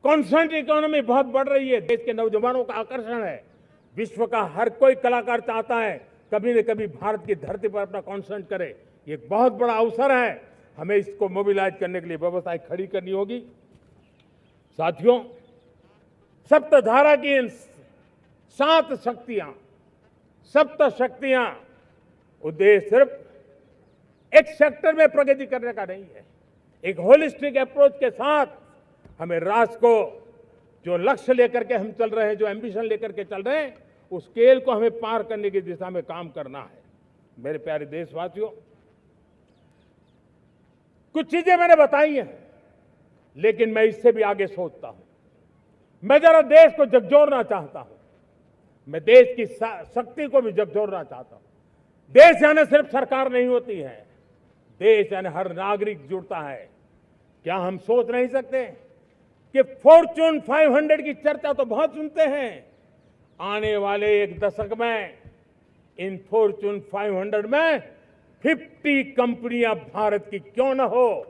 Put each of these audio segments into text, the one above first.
Constant economy बहुत बढ़ रही है, देश के नौजवानों का आकर्षण है। विश्व का हर कोई कलाकार चाहता है कभी न कभी भारत की धरती पर अपना कॉन्सर्ट करे। ये एक बहुत बड़ा अवसर है, हमें इसको मोबिलाइज करने के लिए व्यवस्थाएं खड़ी करनी होगी। साथियों, सप्तधारा की इन 7 शक्तियां उद्देश्य सिर्फ एक सेक्टर में प्रगति करने का नहीं है। एक होलिस्टिक अप्रोच के साथ हमें राष्ट्र को जो लक्ष्य लेकर के हम चल रहे हैं, जो एम्बिशन लेकर के चल रहे हैं, उस स्केल को हमें पार करने की दिशा में काम करना है। मेरे प्यारे देशवासियों, कुछ चीजें मैंने बताई हैं, लेकिन मैं इससे भी आगे सोचता हूं। मैं जरा देश को झकझोरना चाहता हूं, मैं देश की शक्ति को भी झकझोरना चाहता हूं। देश यानी सिर्फ सरकार नहीं होती है, देश यानी हर नागरिक जुड़ता है। क्या हम सोच नहीं सकते कि फॉर्च्यून 500 की चर्चा तो बहुत सुनते हैं, आने वाले एक दशक में इन फॉर्च्यून 500 में 50 कंपनियां भारत की क्यों न हो,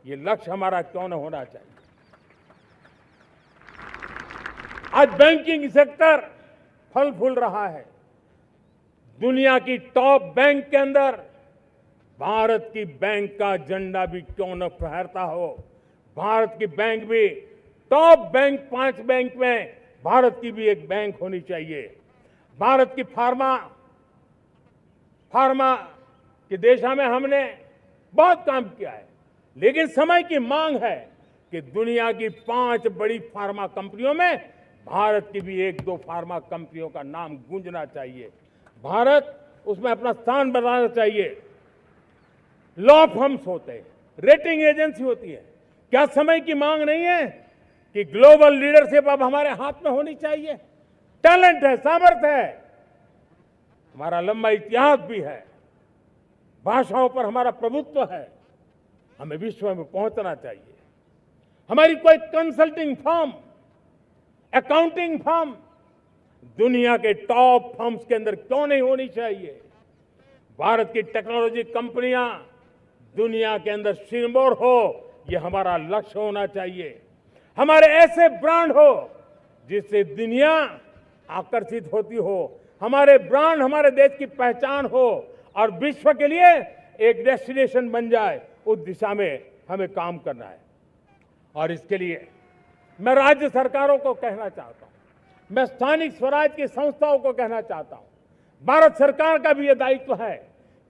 ये लक्ष्य हमारा क्यों न होना चाहिए। आज बैंकिंग सेक्टर फल फूल रहा है। दुनिया की टॉप बैंक के अंदर भारत की बैंक का झंडा भी क्यों न फहरता हो। भारत की बैंक भी टॉप बैंक 5 बैंक में भारत की भी एक बैंक होनी चाहिए। भारत की फार्मा की दिशा में हमने बहुत काम किया है, लेकिन समय की मांग है कि दुनिया की 5 बड़ी फार्मा कंपनियों में भारत की भी 1-2 फार्मा कंपनियों का नाम गूंजना चाहिए। भारत उसमें अपना स्थान बनाना चाहिए। लॉ फर्म्स होते हैं, रेटिंग एजेंसी होती है। क्या समय की मांग नहीं है कि ग्लोबल लीडरशिप अब हमारे हाथ में होनी चाहिए? टैलेंट है, सामर्थ्य है, हमारा लंबा इतिहास भी है, भाषाओं पर हमारा प्रभुत्व है, हमें विश्व में पहुंचना चाहिए। हमारी कोई कंसल्टिंग फर्म, अकाउंटिंग फर्म दुनिया के टॉप फर्म्स के अंदर क्यों नहीं होनी चाहिए? भारत की टेक्नोलॉजी कंपनियां दुनिया के अंदर सिरमौर हो, यह हमारा लक्ष्य होना चाहिए। हमारे ऐसे ब्रांड हो जिससे दुनिया आकर्षित होती हो, हमारे ब्रांड हमारे देश की पहचान हो और विश्व के लिए एक डेस्टिनेशन बन जाए, उस दिशा में हमें काम करना है। और इसके लिए मैं राज्य सरकारों को कहना चाहता हूं, मैं स्थानिक स्वराज की संस्थाओं को कहना चाहता हूं, भारत सरकार का भी यह दायित्व है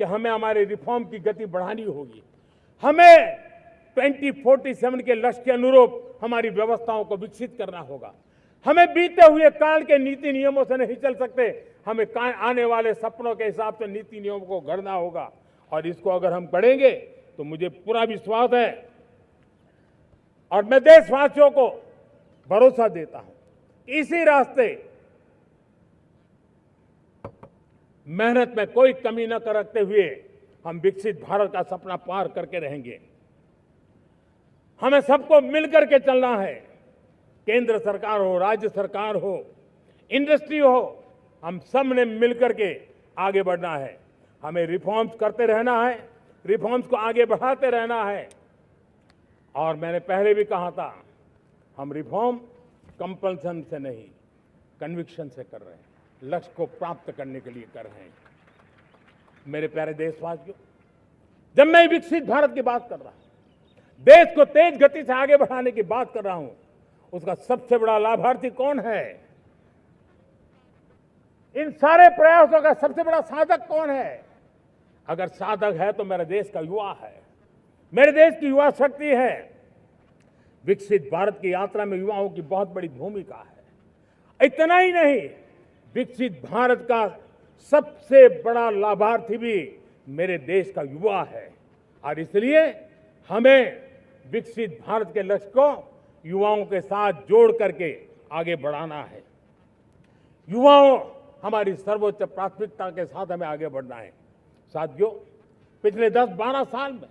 कि हमें हमारे रिफॉर्म की गति बढ़ानी होगी। हमें 2047 के लक्ष्य के अनुरूप हमारी व्यवस्थाओं को विकसित करना होगा। हमें बीते हुए काल के नीति नियमों से नहीं चल सकते, हमें आने वाले सपनों के हिसाब से नीति नियमों को गढ़ना होगा। और इसको अगर हम पढ़ेंगे तो मुझे पूरा विश्वास है और मैं देशवासियों को भरोसा देता हूं, इसी रास्ते मेहनत में कोई कमी न करते हुए हम विकसित भारत का सपना पार करके रहेंगे। हमें सबको मिलकर के चलना है, केंद्र सरकार हो, राज्य सरकार हो, इंडस्ट्री हो, हम सब ने मिलकर के आगे बढ़ना है। हमें रिफॉर्म्स करते रहना है, रिफॉर्म्स को आगे बढ़ाते रहना है। और मैंने पहले भी कहा था, हम रिफॉर्म कंपल्सन से नहीं, कन्विक्शन से कर रहे हैं, लक्ष्य को प्राप्त करने के लिए कर रहे हैं। मेरे प्यारे देशवासियों, जब मैं विकसित भारत की बात कर रहा हूं, देश को तेज गति से आगे बढ़ाने की बात कर रहा हूं, उसका सबसे बड़ा लाभार्थी कौन है? इन सारे प्रयासों का सबसे बड़ा साधक कौन है? अगर साधक है तो मेरे देश का युवा है, मेरे देश की युवा शक्ति है। विकसित भारत की यात्रा में युवाओं की बहुत बड़ी भूमिका है। इतना ही नहीं, विकसित भारत का सबसे बड़ा लाभार्थी भी मेरे देश का युवा है। और इसलिए हमें विकसित भारत के लक्ष्य को युवाओं के साथ जोड़ करके आगे बढ़ाना है। युवाओं हमारी सर्वोच्च प्राथमिकता के साथ हमें आगे बढ़ना है। साथियों, पिछले 10-12 साल में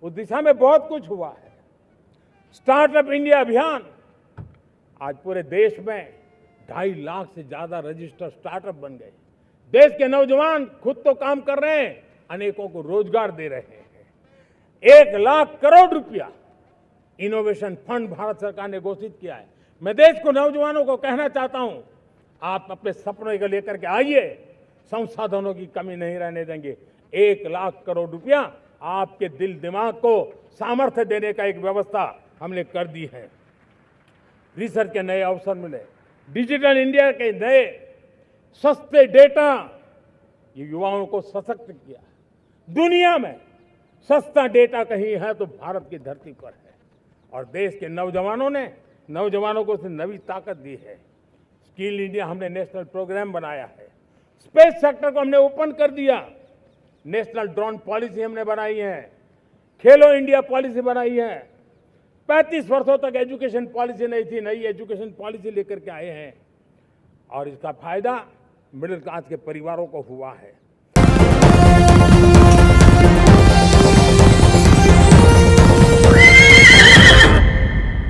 उस दिशा में बहुत कुछ हुआ है। स्टार्टअप इंडिया अभियान, आज पूरे देश में 2.5 लाख से ज्यादा रजिस्टर्ड स्टार्टअप बन गए। देश के नौजवान खुद तो काम कर रहे हैं, अनेकों को रोजगार दे रहे हैं। 1 लाख करोड़ रुपया इनोवेशन फंड भारत सरकार ने घोषित किया है। मैं देश को नौजवानों को कहना चाहता हूं, आप अपने सपनों को लेकर के आइए, संसाधनों की कमी नहीं रहने देंगे। 1 लाख करोड़ रुपया आपके दिल दिमाग को सामर्थ्य देने का एक व्यवस्था हमने कर दी है। रिसर्च के नए अवसर मिले, डिजिटल इंडिया के नए सस्ते डेटा, ये युवाओं को सशक्त किया। दुनिया में सस्ता डेटा कहीं है तो भारत की धरती पर है, और देश के नौजवानों को उसने नई ताकत दी है। स्किल इंडिया हमने नेशनल प्रोग्राम बनाया है, स्पेस सेक्टर को हमने ओपन कर दिया, नेशनल ड्रोन पॉलिसी हमने बनाई है, खेलो इंडिया पॉलिसी बनाई है। 35 वर्षों तक एजुकेशन पॉलिसी नहीं थी, नई एजुकेशन पॉलिसी लेकर के आए हैं, और इसका फायदा मिडिल क्लास के परिवारों को हुआ है।